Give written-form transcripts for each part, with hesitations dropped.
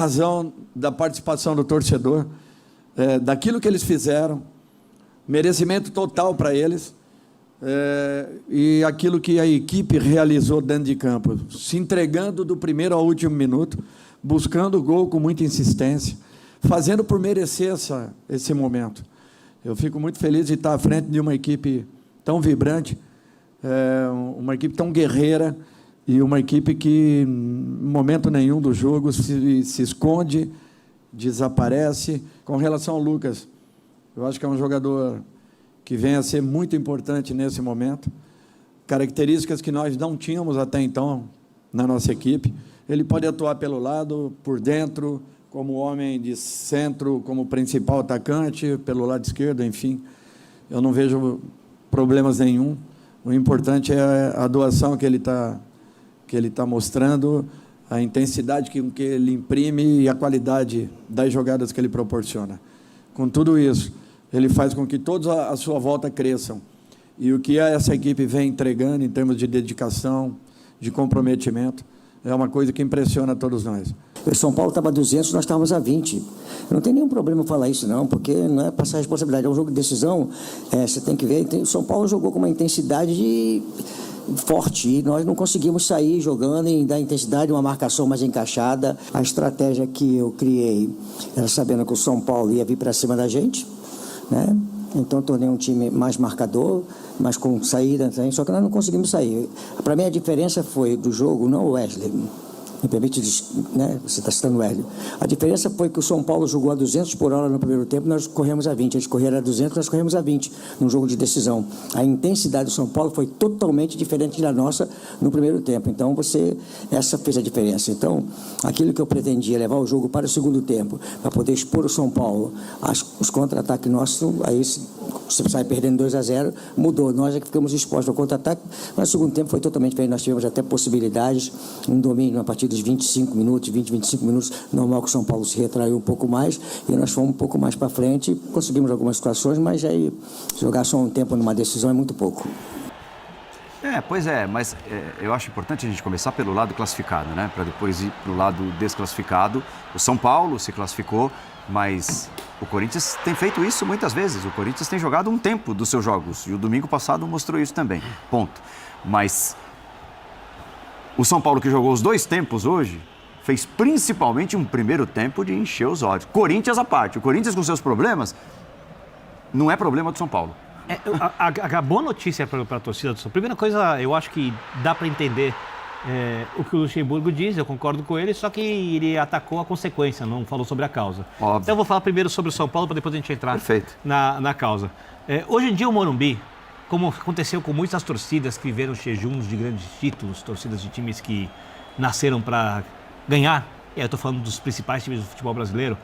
razão da participação do torcedor, daquilo que eles fizeram, merecimento total para eles, e aquilo que a equipe realizou dentro de campo, se entregando do primeiro ao último minuto, buscando o gol com muita insistência, fazendo por merecer esse momento. Eu fico muito feliz de estar à frente de uma equipe tão vibrante, uma equipe tão guerreira, e uma equipe que, em momento nenhum do jogo, se esconde, desaparece. Com relação ao Lucas, eu acho que é um jogador que vem a ser muito importante nesse momento. Características que nós não tínhamos até então na nossa equipe. Ele pode atuar pelo lado, por dentro, como homem de centro, como principal atacante, pelo lado esquerdo, enfim. Eu não vejo problemas nenhum. O importante é a doação que ele está mostrando, a intensidade que ele imprime e a qualidade das jogadas que ele proporciona. Com tudo isso, ele faz com que todos à sua volta cresçam. E o que essa equipe vem entregando em termos de dedicação, de comprometimento, é uma coisa que impressiona todos nós. O São Paulo estava a 200, nós estávamos a 20. Não tem nenhum problema falar isso, não, porque não é passar responsabilidade. É um jogo de decisão, você tem que ver. O São Paulo jogou com uma intensidade forte e nós não conseguimos sair jogando e dar intensidade, uma marcação mais encaixada. A estratégia que eu criei era sabendo que o São Paulo ia vir para cima da gente, né? Então tornei um time mais marcador, mas com saída também, só que nós não conseguimos sair. Para mim a diferença foi do jogo, não o Wesley. Me permite, né? Você está citando o Hélio. A diferença foi que o São Paulo jogou a 200 por hora no primeiro tempo, nós corremos a 20. Eles correram a 200, nós corremos a 20 num jogo de decisão. A intensidade do São Paulo foi totalmente diferente da nossa no primeiro tempo. Então, essa fez a diferença. Então, aquilo que eu pretendia, levar o jogo para o segundo tempo, para poder expor o São Paulo, os contra-ataques nossos, aí você sai perdendo 2-0, mudou. Nós é que ficamos expostos ao contra-ataque, mas no segundo tempo foi totalmente diferente. Nós tivemos até possibilidades, um domínio a partir dos 25 minutos, 25 minutos, normal que o São Paulo se retraiu um pouco mais, e nós fomos um pouco mais para frente, conseguimos algumas situações, mas aí jogar só um tempo numa decisão é muito pouco. Pois é, mas eu acho importante a gente começar pelo lado classificado, né? Para depois ir para o lado desclassificado. O São Paulo se classificou, mas o Corinthians tem feito isso muitas vezes. O Corinthians tem jogado um tempo dos seus jogos, e o domingo passado mostrou isso também, ponto. Mas o São Paulo, que jogou os 2 tempos hoje, fez principalmente um primeiro tempo de encher os olhos. Corinthians à parte. O Corinthians com seus problemas não é problema do São Paulo. A boa notícia para a torcida do São Paulo, primeira coisa, eu acho que dá para entender o que o Luxemburgo diz, eu concordo com ele, só que ele atacou a consequência, não falou sobre a causa. Óbvio. Então eu vou falar primeiro sobre o São Paulo, para depois a gente entrar na causa. Hoje em dia o Morumbi, como aconteceu com muitas torcidas que viveram jejuns de grandes títulos, torcidas de times que nasceram para ganhar, e aí eu estou falando dos principais times do futebol brasileiro,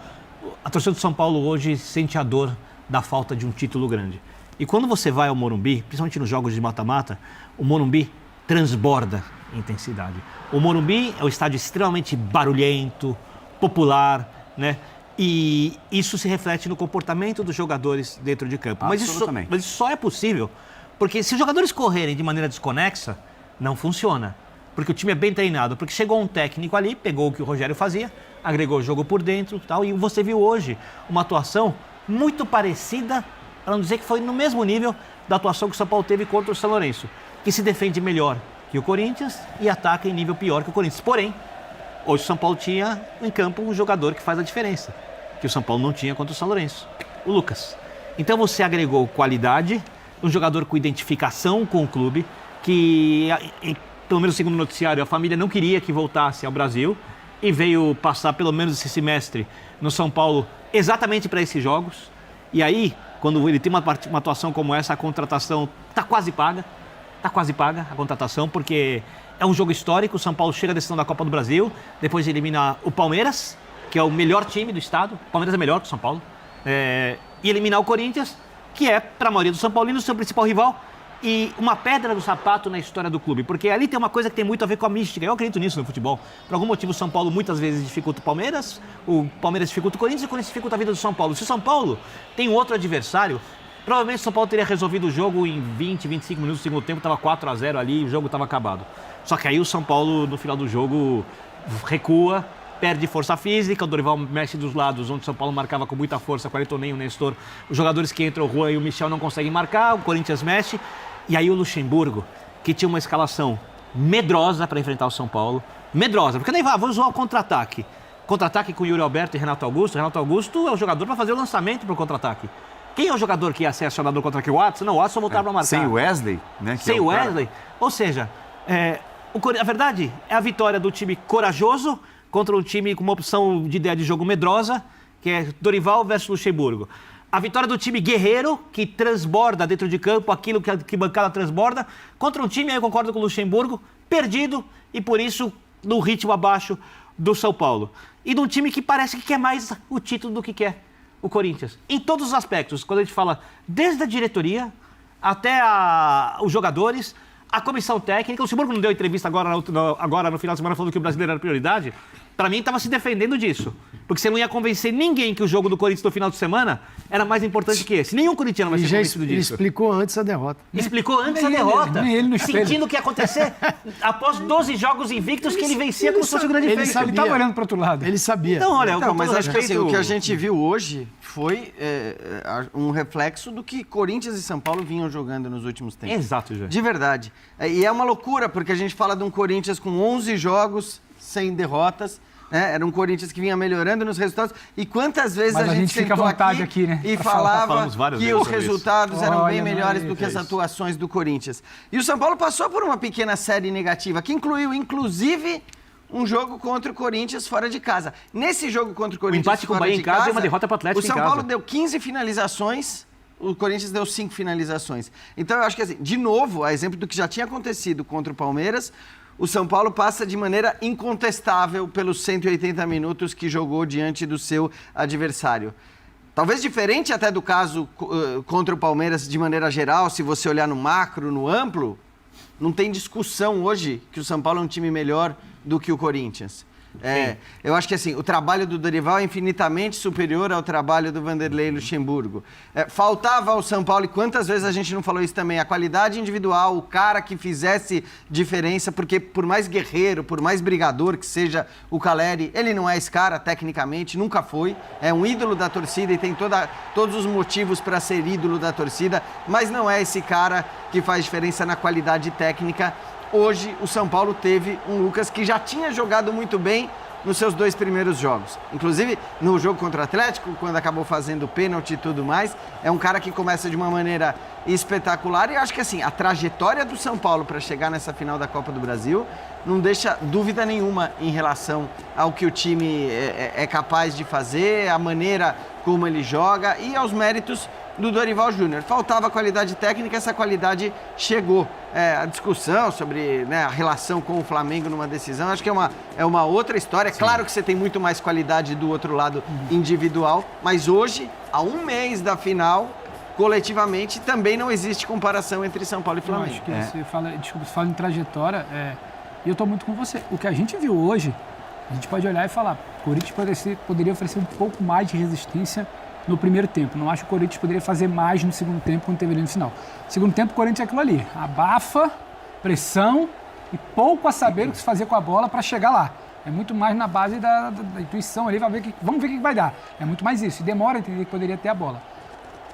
a torcida do São Paulo hoje sente a dor da falta de um título grande. E quando você vai ao Morumbi, principalmente nos jogos de mata-mata, o Morumbi transborda intensidade. O Morumbi é um estádio extremamente barulhento, popular, né? E isso se reflete no comportamento dos jogadores dentro de campo. Mas isso só é possível porque se os jogadores correrem de maneira desconexa, não funciona. Porque o time é bem treinado. Porque chegou um técnico ali, pegou o que o Rogério fazia, agregou o jogo por dentro e tal. E você viu hoje uma atuação muito parecida, para não dizer que foi no mesmo nível da atuação que o São Paulo teve contra o São Lourenço, que se defende melhor que o Corinthians e ataca em nível pior que o Corinthians. Porém, hoje o São Paulo tinha em campo um jogador que faz a diferença, que o São Paulo não tinha contra o São Lourenço, o Lucas. Então você agregou qualidade, um jogador com identificação com o clube, que, pelo menos segundo o noticiário, a família não queria que voltasse ao Brasil e veio passar pelo menos esse semestre no São Paulo exatamente para esses jogos. E aí, quando ele tem uma atuação como essa, a contratação está quase paga a contratação, porque é um jogo histórico. O São Paulo chega à decisão da Copa do Brasil, depois elimina o Palmeiras, que é o melhor time do estado. O Palmeiras é melhor que o São Paulo. E eliminar o Corinthians, que é, para a maioria dos São Paulinos, o seu principal rival. E uma pedra no sapato na história do clube, porque ali tem uma coisa que tem muito a ver com a mística. Eu acredito nisso no futebol. Por algum motivo, o São Paulo muitas vezes dificulta o Palmeiras dificulta o Corinthians e o Corinthians dificulta a vida do São Paulo. Se o São Paulo tem um outro adversário, provavelmente o São Paulo teria resolvido o jogo em 20, 25 minutos do segundo tempo, estava 4-0 ali e o jogo estava acabado. Só que aí o São Paulo, no final do jogo, recua perde força física, o Dorival mexe dos lados, onde o São Paulo marcava com muita força, com o Ayrton, o Nestor, os jogadores que entram, o Juan e o Michel não conseguem marcar, o Corinthians mexe, e aí o Luxemburgo, que tinha uma escalação medrosa para enfrentar o São Paulo, medrosa, porque nem vou usar o contra-ataque. Contra-ataque com Yuri Alberto e Renato Augusto. Renato Augusto é o jogador para fazer o lançamento para o contra-ataque. Quem é o jogador que ia ser acionador contra-ataque? O Watson? Não, o Watson voltava para marcar. Sem o Wesley, né? Sem o Wesley. Ou seja, a verdade é a vitória do time corajoso contra um time com uma opção de ideia de jogo medrosa, que é Dorival versus Luxemburgo. A vitória do time guerreiro, que transborda dentro de campo aquilo que a bancada transborda, contra um time, aí eu concordo com o Luxemburgo, perdido e por isso no ritmo abaixo do São Paulo. E de um time que parece que quer mais o título do que quer o Corinthians. Em todos os aspectos, quando a gente fala desde a diretoria até os jogadores, a comissão técnica. O Luxemburgo não deu entrevista agora no final de semana falando que o brasileiro era prioridade. Para mim, estava se defendendo disso. Porque você não ia convencer ninguém que o jogo do Corinthians no final de semana era mais importante que esse. Nenhum corintiano vai ser convencido disso. Ele explicou antes a derrota. Explicou antes a derrota. Nem ele no espelho. Sentindo o que ia acontecer após 12 jogos invictos que ele vencia como se fosse o grande feito. Ele estava olhando para outro lado. Ele sabia. Então, olha, mas acho que assim, o que a gente viu hoje foi um reflexo do que Corinthians e São Paulo vinham jogando nos últimos tempos. Exato, Jé. De verdade. E é uma loucura, porque a gente fala de um Corinthians com 11 jogos sem derrotas. Era um Corinthians que vinha melhorando nos resultados. E quantas vezes a gente fica à vontade aqui, né? E falava que os resultados resultados eram bem melhores do que as atuações do Corinthians. E o São Paulo passou por uma pequena série negativa, que incluiu, inclusive, um jogo contra o Corinthians fora de casa. Nesse jogo contra o Corinthians empate com o Bahia em casa e uma derrota para o Atlético em casa. O São Paulo deu 15 finalizações, o Corinthians deu 5 finalizações. Então, eu acho que, assim, de novo, a exemplo do que já tinha acontecido contra o Palmeiras, o São Paulo passa de maneira incontestável pelos 180 minutos que jogou diante do seu adversário. Talvez diferente até do caso contra o Palmeiras de maneira geral, se você olhar no macro, no amplo, não tem discussão hoje que o São Paulo é um time melhor do que o Corinthians. Eu acho que assim, o trabalho do Dorival é infinitamente superior ao trabalho do Vanderlei Luxemburgo. Faltava ao São Paulo, e quantas vezes a gente não falou isso também, a qualidade individual, o cara que fizesse diferença, porque por mais guerreiro, por mais brigador que seja o Calleri, ele não é esse cara tecnicamente, nunca foi, é um ídolo da torcida e tem todos os motivos para ser ídolo da torcida, mas não é esse cara que faz diferença na qualidade técnica. Hoje, o São Paulo teve um Lucas que já tinha jogado muito bem nos seus 2 primeiros jogos. Inclusive, no jogo contra o Atlético, quando acabou fazendo pênalti e tudo mais, é um cara que começa de uma maneira espetacular. E eu acho que, assim, a trajetória do São Paulo para chegar nessa final da Copa do Brasil não deixa dúvida nenhuma em relação ao que o time é capaz de fazer, a maneira como ele joga e aos méritos do Dorival Júnior. Faltava qualidade técnica, essa qualidade chegou. A discussão sobre a relação com o Flamengo numa decisão, acho que é uma outra história. Sim. Claro que você tem muito mais qualidade do outro lado individual, mas hoje, a 1 mês da final, coletivamente, também não existe comparação entre São Paulo e Flamengo. Eu acho que você fala em trajetória, e eu estou muito com você. O que a gente viu hoje, a gente pode olhar e falar, o Corinthians poderia oferecer um pouco mais de resistência no primeiro tempo. Não acho que o Corinthians poderia fazer mais no segundo tempo quando teve ali no final. No segundo tempo, o Corinthians é aquilo ali. Abafa, pressão e pouco a saber o que se fazer com a bola para chegar lá. É muito mais na base da intuição ali, vamos ver o que vai dar. É muito mais isso. E demora a entender que poderia ter a bola.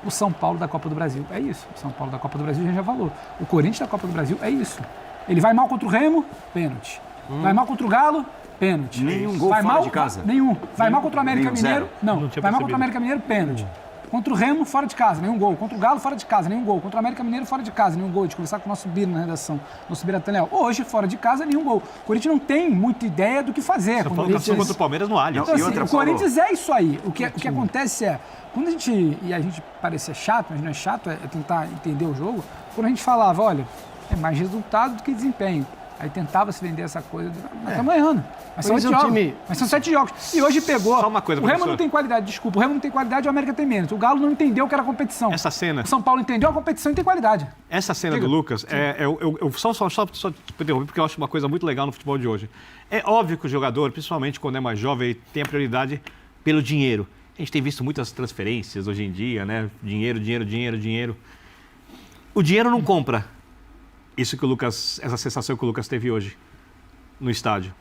O São Paulo da Copa do Brasil é isso. O São Paulo da Copa do Brasil já falou. O Corinthians da Copa do Brasil é isso. Ele vai mal contra o Remo, pênalti. Vai mal contra o Galo, pênalti. Nenhum gol fora de casa? Nenhum. Vai mal contra o América Nenhum, Mineiro? Não Vai mal contra o América Mineiro, pênalti. Contra o Remo, fora de casa, nenhum gol. Contra o Galo, fora de casa, nenhum gol. Contra o América Mineiro, fora de casa, nenhum gol. De conversar com o nosso Biro na redação, nosso Biratã Leal. Hoje, fora de casa, nenhum gol. O Corinthians não tem muita ideia do que fazer. Contra o Palmeiras no Allianz. Então, assim, o Corinthians é isso aí. O que acontece é, quando a gente parecer chato, mas não é chato, é tentar entender o jogo, quando a gente falava, olha, é mais resultado do que desempenho. Aí tentava se vender essa coisa, mas estamos errando. Mas são 8 jogos. Mas são 7 jogos. E hoje pegou. Só uma coisa, o Remo não tem qualidade, desculpa. O Remo não tem qualidade, o América tem menos. O Galo não entendeu que era competição. Essa cena. O São Paulo entendeu a competição e tem qualidade. Essa cena do Lucas, eu só te interromper porque eu acho uma coisa muito legal no futebol de hoje. É óbvio que o jogador, principalmente quando é mais jovem, tem a prioridade pelo dinheiro. A gente tem visto muitas transferências hoje em dia, né? Dinheiro. O dinheiro não compra isso que o Lucas, essa sensação que o Lucas teve hoje no estádio.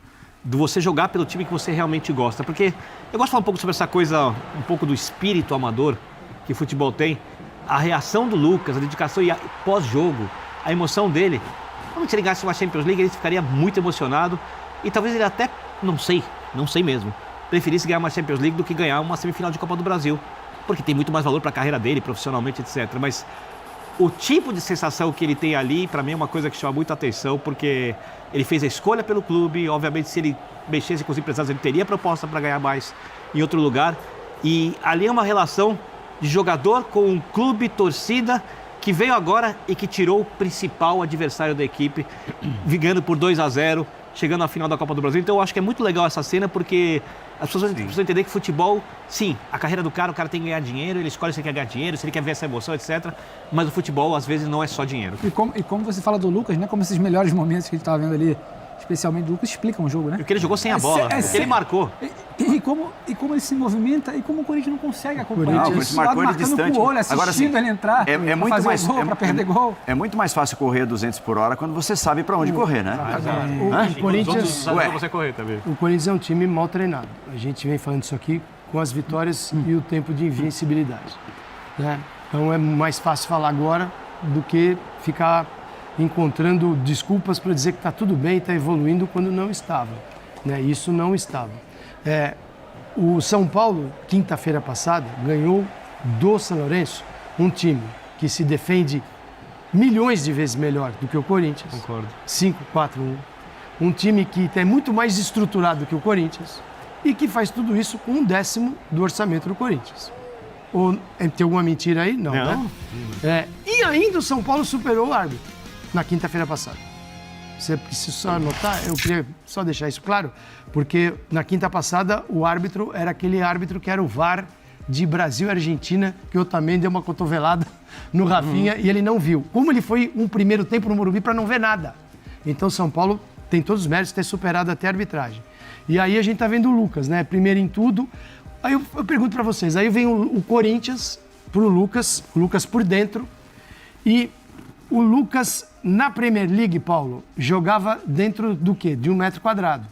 de você jogar pelo time que você realmente gosta. Porque eu gosto de falar um pouco sobre essa coisa, um pouco do espírito amador que o futebol tem. A reação do Lucas, a dedicação e pós-jogo, a emoção dele. Quando ele ganhasse uma Champions League, ele ficaria muito emocionado. E talvez ele até, não sei mesmo, preferisse ganhar uma Champions League do que ganhar uma semifinal de Copa do Brasil. Porque tem muito mais valor para a carreira dele, profissionalmente, etc. Mas o tipo de sensação que ele tem ali, para mim, é uma coisa que chama muita atenção, porque ele fez a escolha pelo clube. Obviamente, se ele mexesse com os empresários, ele teria proposta para ganhar mais em outro lugar. E ali é uma relação de jogador com um clube, torcida, que veio agora e que tirou o principal adversário da equipe, ganhando por 2-0, chegando à final da Copa do Brasil. Então eu acho que é muito legal essa cena, porque as pessoas precisam entender que futebol, sim, a carreira do cara, o cara tem que ganhar dinheiro, ele escolhe se ele quer ganhar dinheiro, se ele quer ver essa emoção, etc. Mas o futebol, às vezes, não é só dinheiro. E como você fala do Lucas, né? Como esses melhores momentos que a gente estava vendo ali, especialmente do Lucas, explicam o jogo, né? E o que ele jogou sem a bola, o que ele marcou. E como ele se movimenta e como o Corinthians não consegue acompanhar. O Corinthians marcou ele distante. Com o olho, assistindo agora, assim, ele entrar, é muito fazer mais, gol, para perder gol. É muito mais fácil correr 200 por hora quando você sabe para onde correr, né? O Corinthians, Você correr também. o Corinthians é um time mal treinado. A gente vem falando isso aqui com as vitórias e o tempo de invencibilidade, né? Então é mais fácil falar agora do que ficar encontrando desculpas para dizer que está tudo bem, está evoluindo, quando não estava, né? Isso não estava. O São Paulo, quinta-feira passada, ganhou do São Lourenço, um time que se defende milhões de vezes melhor do que o Corinthians. Concordo. 5-4-1. Um time que é muito mais estruturado que o Corinthians e que faz tudo isso com 1/10 do orçamento do Corinthians. Ou tem alguma mentira aí? Não, não. Né? E ainda o São Paulo superou o árbitro na quinta-feira passada. Você precisa só anotar, eu queria só deixar isso claro, porque na quinta passada o árbitro era aquele árbitro que era o VAR de Brasil e Argentina, que eu também dei uma cotovelada no Rafinha e ele não viu. Como ele foi um primeiro tempo no Morumbi para não ver nada. Então São Paulo tem todos os méritos de ter superado até a arbitragem. E aí a gente tá vendo o Lucas, né? Primeiro em tudo. Aí eu pergunto para vocês, aí vem o Corinthians pro Lucas, o Lucas por dentro, e o Lucas, na Premier League, Paulo, jogava dentro do quê? De 1 metro quadrado.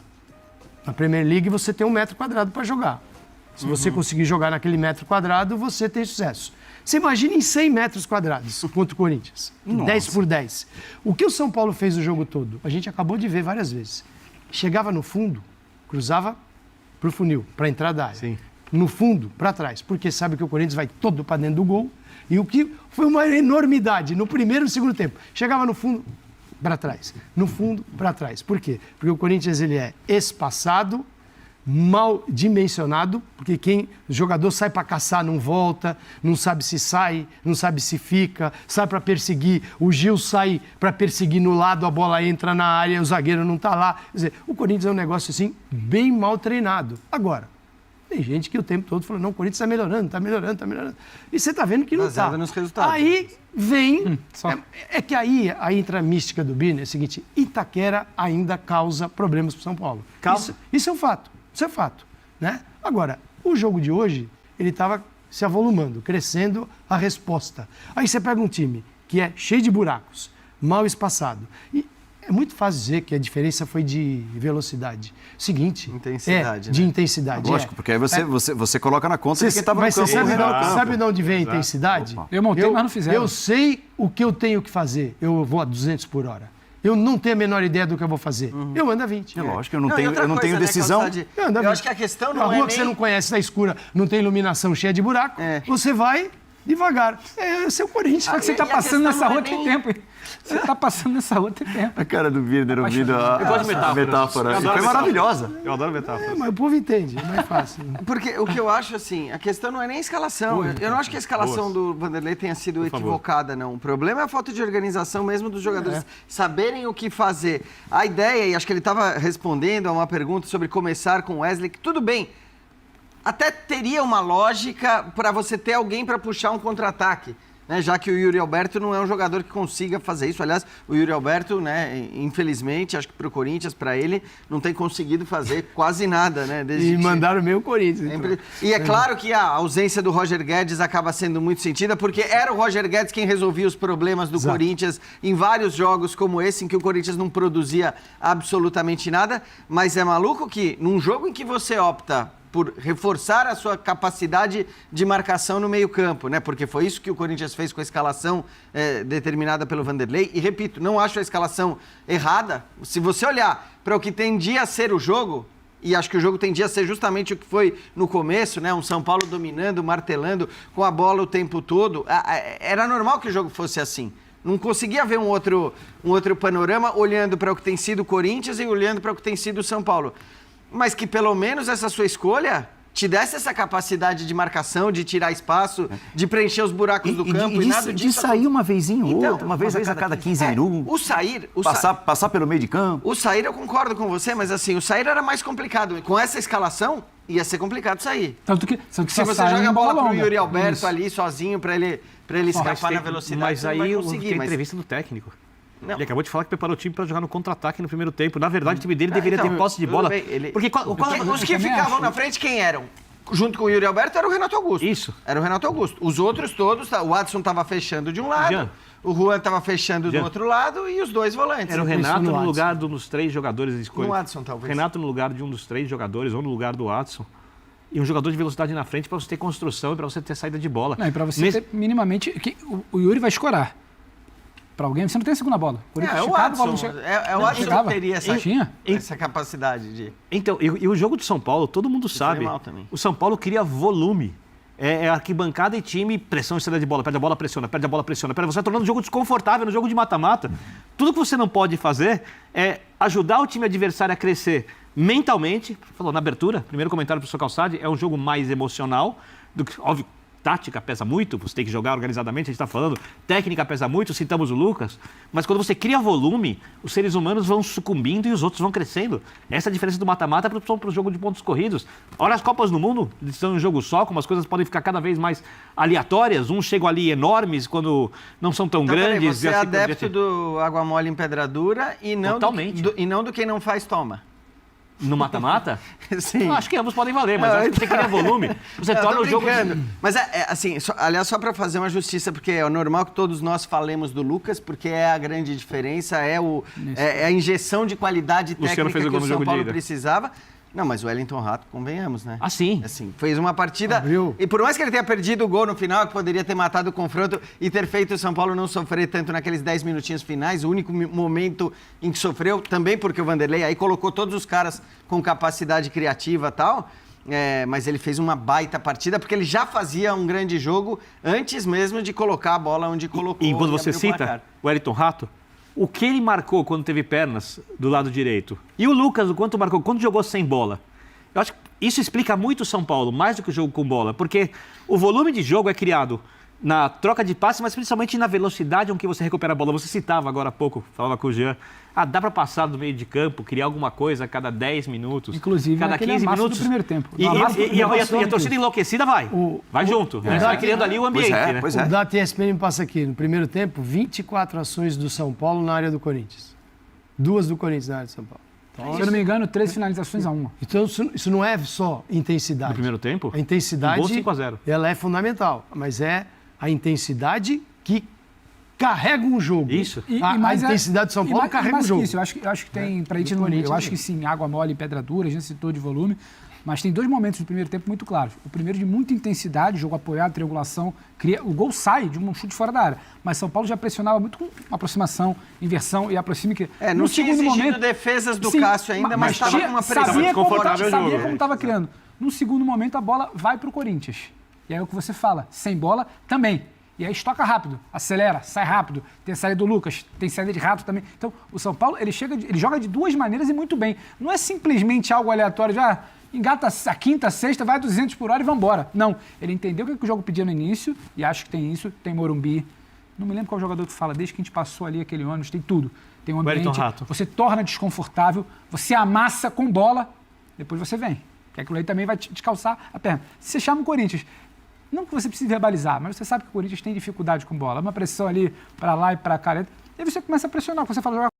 Na Premier League você tem 1 metro quadrado para jogar. Se você conseguir jogar naquele metro quadrado, você tem sucesso. Você imagina em 100 metros quadrados contra o Corinthians. 10 por 10. O que o São Paulo fez o jogo todo? A gente acabou de ver várias vezes. Chegava no fundo, cruzava pro funil, para entrar da área. Sim. No fundo, para trás. Porque sabe que o Corinthians vai todo para dentro do gol. E o que foi uma enormidade no primeiro e no segundo tempo. Chegava no fundo, para trás. No fundo, para trás. Por quê? Porque o Corinthians ele é espaçado, mal dimensionado, porque o jogador sai para caçar, não volta, não sabe se sai, não sabe se fica, sai para perseguir, o Gil sai para perseguir no lado, a bola entra na área, o zagueiro não está lá. Quer dizer, o Corinthians é um negócio assim, bem mal treinado. Agora, tem gente que o tempo todo falou, não, o Corinthians está melhorando, está melhorando, está melhorando. E você está vendo que não está. nos resultados. Aí vem... É que aí entra a mística do Birner, é o seguinte, Itaquera ainda causa problemas para o São Paulo. Isso é um fato. Isso é fato, né? Agora, o jogo de hoje, ele estava se avolumando, crescendo a resposta. Aí você pega um time que é cheio de buracos, mal espaçado. E é muito fácil dizer que a diferença foi de velocidade. Seguinte... Intensidade, de né? intensidade. Lógico, porque aí você coloca na conta de quem estava no Mas campo. você sabe de onde vem a intensidade? Opa. Eu montei, mas não fizeram. Eu sei o que eu tenho que fazer. Eu vou a 200 por hora. Eu não tenho a menor ideia do que eu vou fazer. Eu ando a 20. É lógico, eu não tenho decisão. Eu acho que a questão não é rua nem... que você não conhece, está escura, não tem iluminação, cheia de buraco, você vai devagar. Esse é o Corinthians. Só que você está passando nessa rua tem tempo. Você está passando nessa rua tem tempo. A cara do Birner ouvindo a metáfora. Foi maravilhosa. Eu adoro metáforas. Mas o povo entende, é mais fácil. Porque o que eu acho, assim, a questão não é nem a escalação. Eu não acho que a escalação do Vanderlei tenha sido equivocada, não. O problema é a falta de organização mesmo dos jogadores saberem o que fazer. A ideia, e acho que ele estava respondendo a uma pergunta sobre começar com o Wesley, que tudo bem, até teria uma lógica para você ter alguém para puxar um contra-ataque. né? Já que o Yuri Alberto não é um jogador que consiga fazer isso. Aliás, o Yuri Alberto, né, infelizmente, acho que para o Corinthians, para ele, não tem conseguido fazer quase nada, né? E mandaram meio Corinthians. Então. E é claro que a ausência do Roger Guedes acaba sendo muito sentida, porque era o Roger Guedes quem resolvia os problemas do Corinthians em vários jogos como esse, em que o Corinthians não produzia absolutamente nada. Mas é maluco que, num jogo em que você opta por reforçar a sua capacidade de marcação no meio-campo, né? Porque foi isso que o Corinthians fez com a escalação determinada pelo Vanderlei. E, repito, não acho a escalação errada. Se você olhar para o que tendia a ser o jogo, e acho que o jogo tendia a ser justamente o que foi no começo, né? Um São Paulo dominando, martelando, com a bola o tempo todo. Era normal que o jogo fosse assim. Não conseguia ver um outro panorama olhando para o que tem sido o Corinthians e olhando para o que tem sido o São Paulo. Mas que pelo menos essa sua escolha te desse essa capacidade de marcação, de tirar espaço, de preencher os buracos do campo. E nada de disso sair uma vezinha ou então, outra, uma vez a cada 15 minutos. Passar pelo meio de campo. O sair eu concordo com você, mas assim, o sair era mais complicado. Com essa escalação, ia ser complicado sair. Tanto que se você joga a bola pro Yuri Alberto isso. ali sozinho, para ele escapar na velocidade, mas aí não vai eu conseguir. tem entrevista do técnico. Não. Ele acabou de falar que preparou o time para jogar no contra-ataque no primeiro tempo. Na verdade, o time dele deveria ter posse de bola. Porque os que ficavam na frente, quem eram? Junto com o Yuri Alberto, era o Renato Augusto. Isso. Era o Renato Augusto. Os outros todos, o Adson estava fechando de um lado, o Juan estava fechando do outro lado e os dois volantes. Era o Renato no lugar de um dos 3 jogadores escolhidos. No Adson, talvez. Renato no lugar de um dos 3 jogadores ou no lugar do Adson. E um jogador de velocidade na frente para você ter construção e para você ter saída de bola. Não, e para você ter minimamente... o Yuri vai escorar. Para alguém, você não tem a segunda bola. O Adson. O Adson que teria essa capacidade de... Então, e o jogo de São Paulo, todo mundo sabe. O São Paulo cria volume. É arquibancada e time, pressão e saída de bola. Perde a bola, pressiona, perde a bola, pressiona. Você vai tornando o jogo desconfortável no jogo de mata-mata. Tudo que você não pode fazer é ajudar o time adversário a crescer mentalmente. Falou na abertura, primeiro comentário para o professor Calçade, é um jogo mais emocional do que, óbvio, tática pesa muito, você tem que jogar organizadamente, a gente está falando, técnica pesa muito, citamos o Lucas, mas quando você cria volume, os seres humanos vão sucumbindo e os outros vão crescendo. Essa é a diferença do mata-mata para o jogo de pontos corridos. Olha as Copas no mundo, estão em um jogo só, como as coisas podem ficar cada vez mais aleatórias, uns chegam ali enormes quando não são tão grandes. Você é adepto do água mole em pedra dura e não do quem não faz toma. No mata-mata? Sim. Eu acho que ambos podem valer, mas acho que você cria volume. Você torna o jogo... Mas, assim, aliás, só para fazer uma justiça, porque é normal que todos nós falemos do Lucas, porque é a grande diferença, é a injeção de qualidade técnica que o São Paulo precisava. Não, mas o Wellington Rato, convenhamos, né? Sim. Assim, fez uma partida... E por mais que ele tenha perdido o gol no final, que poderia ter matado o confronto e ter feito o São Paulo não sofrer tanto naqueles 10 minutinhos finais, o único momento em que sofreu, também porque o Vanderlei aí colocou todos os caras com capacidade criativa e tal, mas ele fez uma baita partida, porque ele já fazia um grande jogo antes mesmo de colocar a bola onde colocou. E quando você cita o Wellington Rato, o que ele marcou quando teve pernas do lado direito? E o Lucas, o quanto marcou quando jogou sem bola? Eu acho que isso explica muito o São Paulo, mais do que o jogo com bola, porque o volume de jogo é criado na troca de passe, mas principalmente na velocidade com que você recupera a bola. Você citava agora há pouco, falava com o Jean, dá para passar do meio de campo, criar alguma coisa a cada 10 minutos, inclusive cada 15 minutos. Do primeiro tempo. E a torcida enlouquecida vai junto. Você vai criando ali o ambiente. O Data ESPN me passa aqui, no primeiro tempo, 24 ações do São Paulo na área do Corinthians. 2 do Corinthians na área do São Paulo. Então, se eu não me engano, 13 finalizações a 1. Então, isso não é só intensidade. No primeiro tempo? A intensidade, um 5-0. Ela é fundamental, mas é a intensidade que carrega um jogo. Isso. A intensidade de São Paulo carrega um jogo. Isso, eu acho que tem, pra gente, eu acho que sim, água mole e pedra dura, a gente citou de volume, mas tem 2 momentos do primeiro tempo muito claros. O primeiro de muita intensidade, jogo apoiado, triangulação, o gol sai de um chute fora da área, mas São Paulo já pressionava muito com aproximação, inversão e aproxima que... não tinha exigido defesas do Cássio ainda, mas estava com uma pressão desconfortável. Sabia como estava criando. No segundo momento, a bola vai para o Corinthians. E aí é o que você fala, sem bola também. E aí estoca rápido, acelera, sai rápido. Tem a saída do Lucas, tem saída de Rato também. Então, o São Paulo, ele joga de 2 maneiras e muito bem. Não é simplesmente algo aleatório, já engata a quinta, sexta, vai a 200 por hora e vambora. Não, ele entendeu o que o jogo pedia no início e acho que tem isso, tem Morumbi. Não me lembro qual jogador que fala, desde que a gente passou ali aquele ônibus, tem tudo. Tem um ambiente, você torna desconfortável, você amassa com bola, depois você vem. Que aquilo aí também vai te calçar a perna. Se você chama o Corinthians, não que você precise verbalizar, mas você sabe que o Corinthians tem dificuldade com bola. Uma pressão ali para lá e para cá. E aí você começa a pressionar. Quando você fala jogar